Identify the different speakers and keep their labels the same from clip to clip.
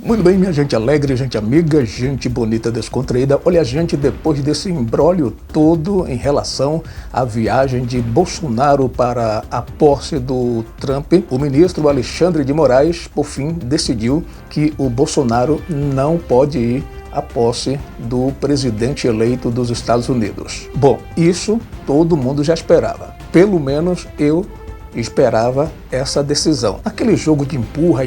Speaker 1: Muito bem, minha gente alegre, gente amiga, gente bonita, descontraída. Olha, gente, depois desse imbróglio todo em relação à viagem de Bolsonaro para a posse do Trump, o ministro Alexandre de Moraes, por fim, decidiu que o Bolsonaro não pode ir à posse do presidente eleito dos Estados Unidos. Bom, isso todo mundo já esperava. Pelo menos eu esperava essa decisão. Aquele jogo de empurra,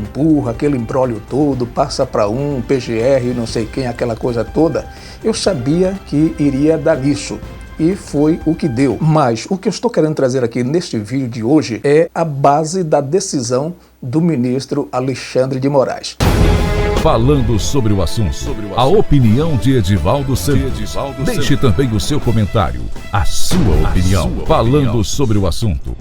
Speaker 1: aquele imbróglio todo, passa para um, PGR, não sei quem, aquela coisa toda, eu sabia que iria dar nisso. E foi o que deu. Mas o que eu estou querendo trazer aqui neste vídeo de hoje é a base da decisão do ministro Alexandre de Moraes.
Speaker 2: Falando sobre o assunto, a opinião de Edivaldo Santos. Deixe também o seu comentário, a sua opinião, falando sobre o assunto.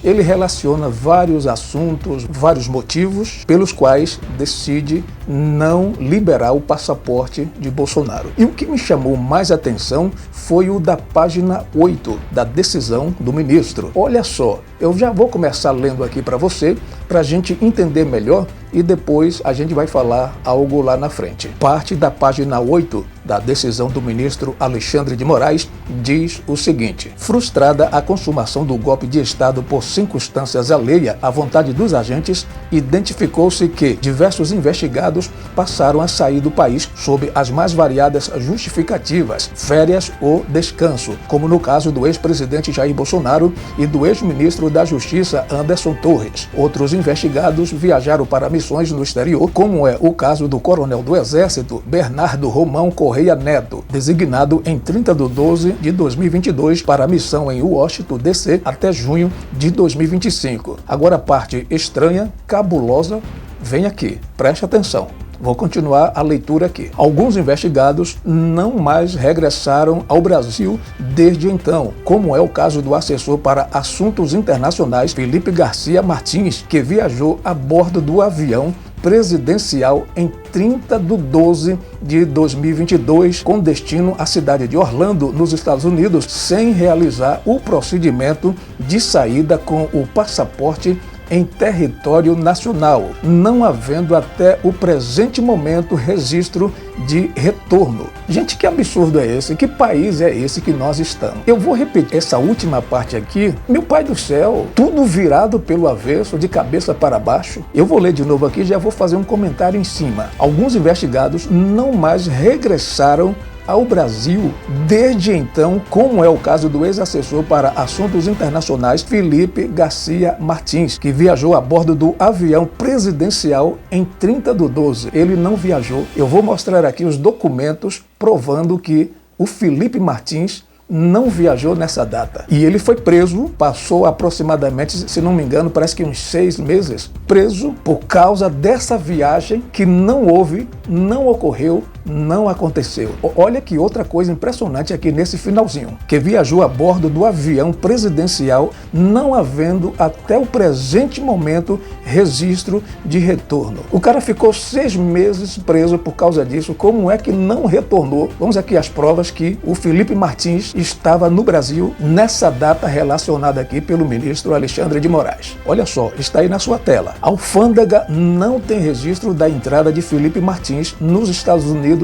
Speaker 1: Ele relaciona vários assuntos, vários motivos pelos quais decide não liberar o passaporte de Bolsonaro. E o que me chamou mais atenção foi o da página 8 da decisão do ministro. Olha só, eu já vou começar lendo aqui para você, para a gente entender melhor e depois a gente vai falar algo lá na frente. Parte da página 8 da decisão do ministro Alexandre de Moraes diz o seguinte: frustrada a consumação do golpe de Estado por circunstâncias alheias à vontade dos agentes, identificou-se que diversos investigados passaram a sair do país sob as mais variadas justificativas, férias ou descanso, como no caso do ex-presidente Jair Bolsonaro e do ex-ministro da Justiça Anderson Torres. Outros investigados viajaram para missões no exterior, como é o caso do coronel do Exército Bernardo Romão Correia Neto, designado em 30 de 12 de 2022 para a missão em Washington, D.C. até junho de 2025. Agora a parte estranha, cabulosa, vem aqui, preste atenção. Vou continuar a leitura aqui. Alguns investigados não mais regressaram ao Brasil desde então, como é o caso do assessor para assuntos internacionais Felipe Garcia Martins, que viajou a bordo do avião presidencial em 30 de 12 de 2022, com destino à cidade de Orlando, nos Estados Unidos, sem realizar o procedimento de saída com o passaporte em território nacional, não havendo até o presente momento registro de retorno. Gente, que absurdo é esse? Que país é esse que nós estamos? Eu vou repetir essa última parte aqui. Meu pai do céu, tudo virado pelo avesso, de cabeça para baixo. Eu vou ler de novo aqui e já vou fazer um comentário em cima. Alguns investigados não mais regressaram ao Brasil desde então, como é o caso do ex-assessor para assuntos internacionais Felipe Garcia Martins, que viajou a bordo do avião presidencial em 30 de 12. Ele não viajou. Eu vou mostrar aqui os documentos provando que o Felipe Martins não viajou nessa data. E ele foi preso, passou aproximadamente, se não me engano, parece que uns 6 meses, preso por causa dessa viagem que não houve, não ocorreu, não aconteceu. Olha que outra coisa impressionante aqui nesse finalzinho, que viajou a bordo do avião presidencial, não havendo até o presente momento registro de retorno. O cara ficou 6 meses preso por causa disso. Como é que não retornou? Vamos aqui às provas que o Felipe Martins estava no Brasil nessa data relacionada aqui pelo ministro Alexandre de Moraes. Olha só, está aí na sua tela. A alfândega não tem registro da entrada de Felipe Martins nos Estados Unidos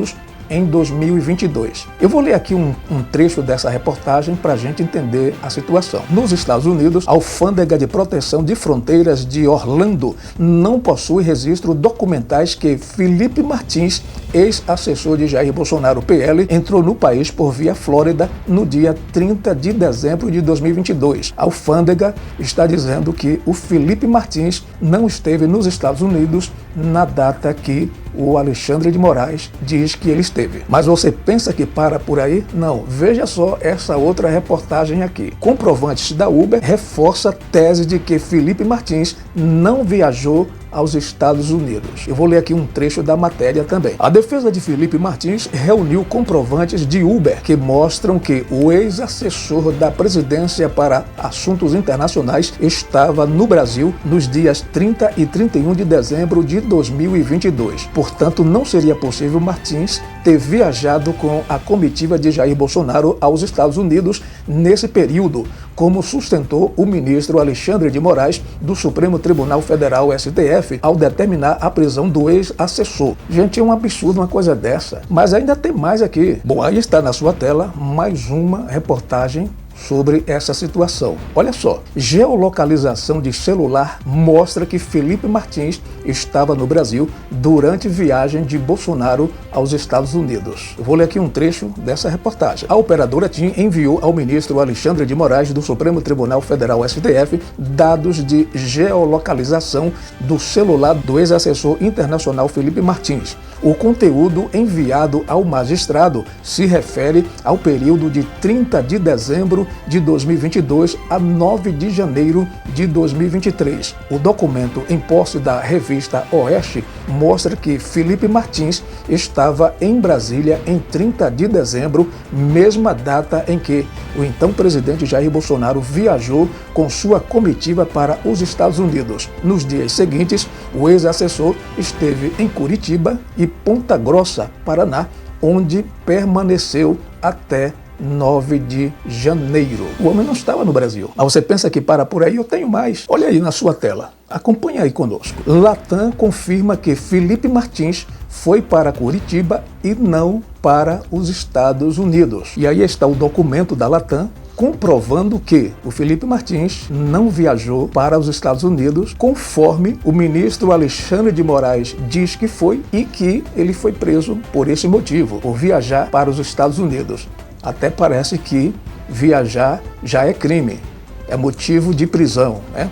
Speaker 1: em 2022. Eu vou ler aqui um trecho dessa reportagem para a gente entender a situação. Nos Estados Unidos, a Alfândega de Proteção de Fronteiras de Orlando não possui registro documentais que Felipe Martins, ex-assessor de Jair Bolsonaro PL, entrou no país por via Flórida no dia 30 de dezembro de 2022. A Alfândega está dizendo que o Felipe Martins não esteve nos Estados Unidos na data que o Alexandre de Moraes diz que ele esteve. Mas você pensa que para por aí? Não. Veja só essa outra reportagem aqui. Comprovantes da Uber reforça a tese de que Felipe Martins não viajou aos Estados Unidos. Eu vou ler aqui um trecho da matéria também. A defesa de Felipe Martins reuniu comprovantes de Uber que mostram que o ex-assessor da presidência para assuntos internacionais estava no Brasil nos dias 30 e 31 de dezembro de 2022. Portanto, não seria possível Martins ter viajado com a comitiva de Jair Bolsonaro aos Estados Unidos nesse período, como sustentou o ministro Alexandre de Moraes do Supremo Tribunal Federal, STF, STF ao determinar a prisão do ex-assessor. Gente, é um absurdo uma coisa dessa. Mas ainda tem mais aqui. Bom, aí está na sua tela mais uma reportagem sobre essa situação. Olha só, geolocalização de celular mostra que Felipe Martins estava no Brasil durante viagem de Bolsonaro aos Estados Unidos. Eu vou ler aqui um trecho dessa reportagem. A operadora TIM enviou ao ministro Alexandre de Moraes do Supremo Tribunal Federal STF dados de geolocalização do celular do ex-assessor internacional Felipe Martins. O conteúdo enviado ao magistrado se refere ao período de 30 de dezembro de 2022 a 9 de janeiro de 2023. O documento em posse da revista Oeste mostra que Felipe Martins estava em Brasília em 30 de dezembro, mesma data em que o então presidente Jair Bolsonaro viajou com sua comitiva para os Estados Unidos. Nos dias seguintes, o ex-assessor esteve em Curitiba e Ponta Grossa, Paraná, onde permaneceu até 9 de janeiro. O homem não estava no Brasil. Mas você pensa que para por aí? Eu tenho mais. Olha aí na sua tela. Acompanhe aí conosco. Latam confirma que Felipe Martins foi para Curitiba e não para os Estados Unidos. E aí está o documento da Latam comprovando que o Felipe Martins não viajou para os Estados Unidos, conforme o ministro Alexandre de Moraes diz que foi, e que ele foi preso por esse motivo, por viajar para os Estados Unidos. Até parece que viajar já é crime, é motivo de prisão, né?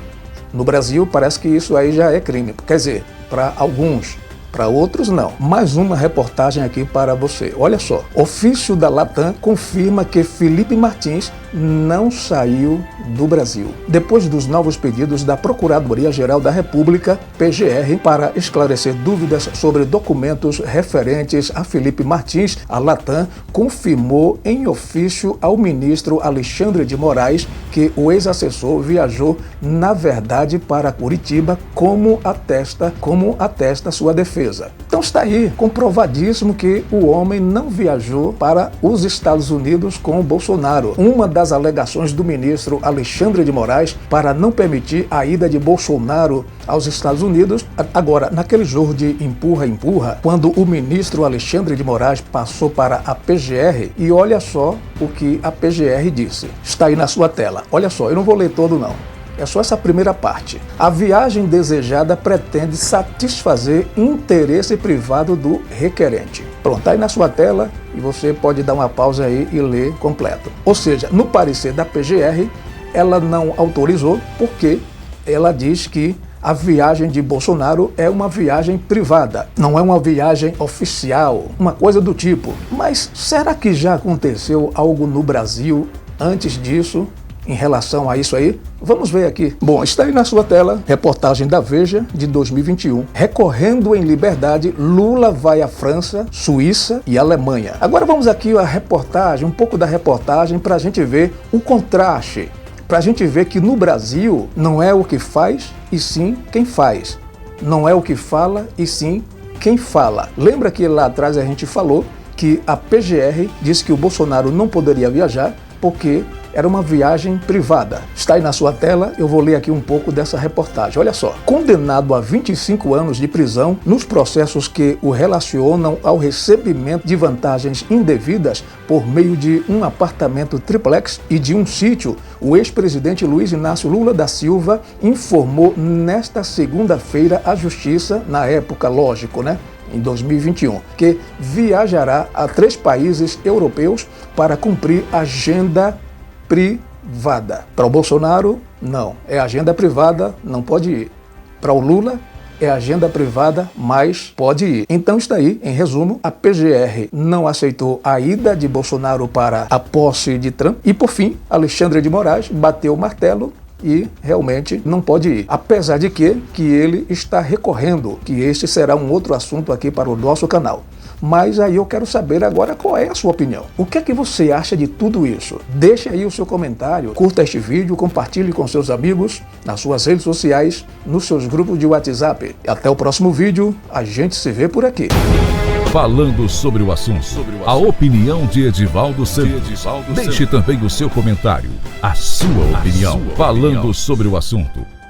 Speaker 1: No Brasil parece que isso aí já é crime, quer dizer, para alguns. Para outros, não. Mais uma reportagem aqui para você. Olha só. Ofício da Latam confirma que Felipe Martins não saiu do Brasil. Depois dos novos pedidos da Procuradoria-Geral da República, PGR, para esclarecer dúvidas sobre documentos referentes a Felipe Martins, a Latam confirmou em ofício ao ministro Alexandre de Moraes que o ex-assessor viajou, na verdade, para Curitiba, como atesta sua defesa. Então está aí, comprovadíssimo que o homem não viajou para os Estados Unidos com o Bolsonaro. Uma das alegações do ministro Alexandre de Moraes para não permitir a ida de Bolsonaro aos Estados Unidos. Agora, naquele jogo de empurra-empurra, quando o ministro Alexandre de Moraes passou para a PGR, e olha só o que a PGR disse. Está aí na sua tela. Olha só, eu não vou ler todo não. É só essa primeira parte. A viagem desejada pretende satisfazer interesse privado do requerente. Pronto, está aí na sua tela e você pode dar uma pausa aí e ler completo. Ou seja, no parecer da PGR, ela não autorizou porque ela diz que a viagem de Bolsonaro é uma viagem privada, não é uma viagem oficial, uma coisa do tipo. Mas será que já aconteceu algo no Brasil antes disso? Em relação a isso aí, vamos ver aqui. Bom, está aí na sua tela, reportagem da Veja de 2021. Recorrendo em liberdade, Lula vai à França, Suíça e Alemanha. Agora vamos aqui a reportagem, um pouco da reportagem para a gente ver o contraste. Para a gente ver que no Brasil não é o que faz e sim quem faz. Não é o que fala e sim quem fala. Lembra que lá atrás a gente falou que a PGR disse que o Bolsonaro não poderia viajar porque era uma viagem privada. Está aí na sua tela, eu vou ler aqui um pouco dessa reportagem. Olha só. Condenado a 25 anos de prisão nos processos que o relacionam ao recebimento de vantagens indevidas por meio de um apartamento triplex e de um sítio, o ex-presidente Luiz Inácio Lula da Silva informou nesta segunda-feira à Justiça, na época, lógico, né? Em 2021, que viajará a 3 países europeus para cumprir agenda privada. Para o Bolsonaro, não. É agenda privada, não pode ir. Para o Lula, é agenda privada, mas pode ir. Então está aí, em resumo, a PGR não aceitou a ida de Bolsonaro para a posse de Trump e, por fim, Alexandre de Moraes bateu o martelo e realmente não pode ir. Apesar de que ele está recorrendo, que este será um outro assunto aqui para o nosso canal. Mas aí eu quero saber agora qual é a sua opinião. O que é que você acha de tudo isso? Deixe aí o seu comentário, curta este vídeo, compartilhe com seus amigos, nas suas redes sociais, nos seus grupos de WhatsApp. Até o próximo vídeo, a gente se vê por aqui.
Speaker 2: Falando sobre o assunto, a opinião de Edivaldo Santos. Deixe também o seu comentário, a sua opinião. Falando sobre o assunto.